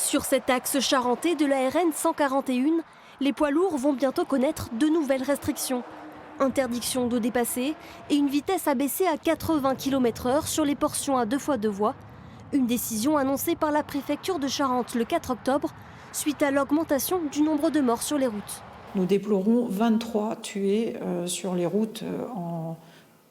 Sur cet axe charentais de la RN 141, les poids lourds vont bientôt connaître de nouvelles restrictions. Interdiction de dépasser et une vitesse abaissée à 80 km/h sur les portions à 2x2 voies. Une décision annoncée par la préfecture de Charente le 4 octobre suite à l'augmentation du nombre de morts sur les routes. Nous déplorons 23 tués sur les routes en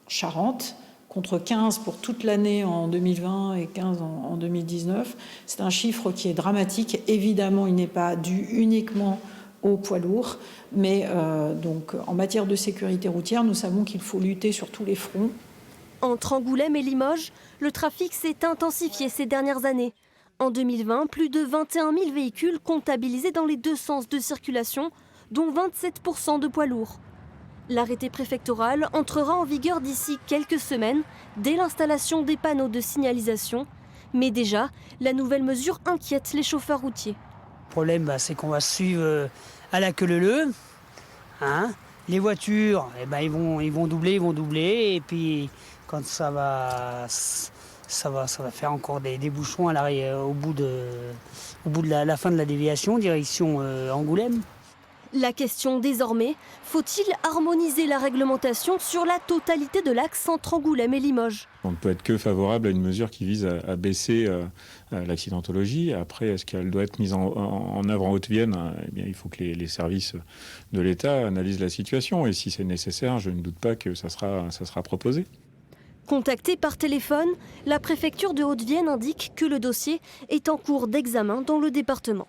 Charente, contre 15 pour toute l'année en 2020 et 15 en 2019. C'est un chiffre qui est dramatique. Évidemment, il n'est pas dû uniquement aux poids lourds, mais donc, en matière de sécurité routière, nous savons qu'il faut lutter sur tous les fronts. Entre Angoulême et Limoges, le trafic s'est intensifié ces dernières années. En 2020, plus de 21 000 véhicules comptabilisés dans les deux sens de circulation, dont 27% de poids lourds. L'arrêté préfectoral entrera en vigueur d'ici quelques semaines, dès l'installation des panneaux de signalisation. Mais déjà, la nouvelle mesure inquiète les chauffeurs routiers. Le problème, c'est qu'on va se suivre à la queue leu-leu. Les voitures, ils vont doubler. Et puis, quand ça va faire encore des bouchons à l'arrière, au bout de la fin de la déviation, direction Angoulême. La question désormais, faut-il harmoniser la réglementation sur la totalité de l'axe entre Angoulême et Limoges? On ne peut être que favorable à une mesure qui vise à baisser l'accidentologie. Après, est-ce qu'elle doit être mise en œuvre en Haute-Vienne? Il faut que les services de l'État analysent la situation. Et si c'est nécessaire, je ne doute pas que ça sera proposé. Contactée par téléphone, la préfecture de Haute-Vienne indique que le dossier est en cours d'examen dans le département.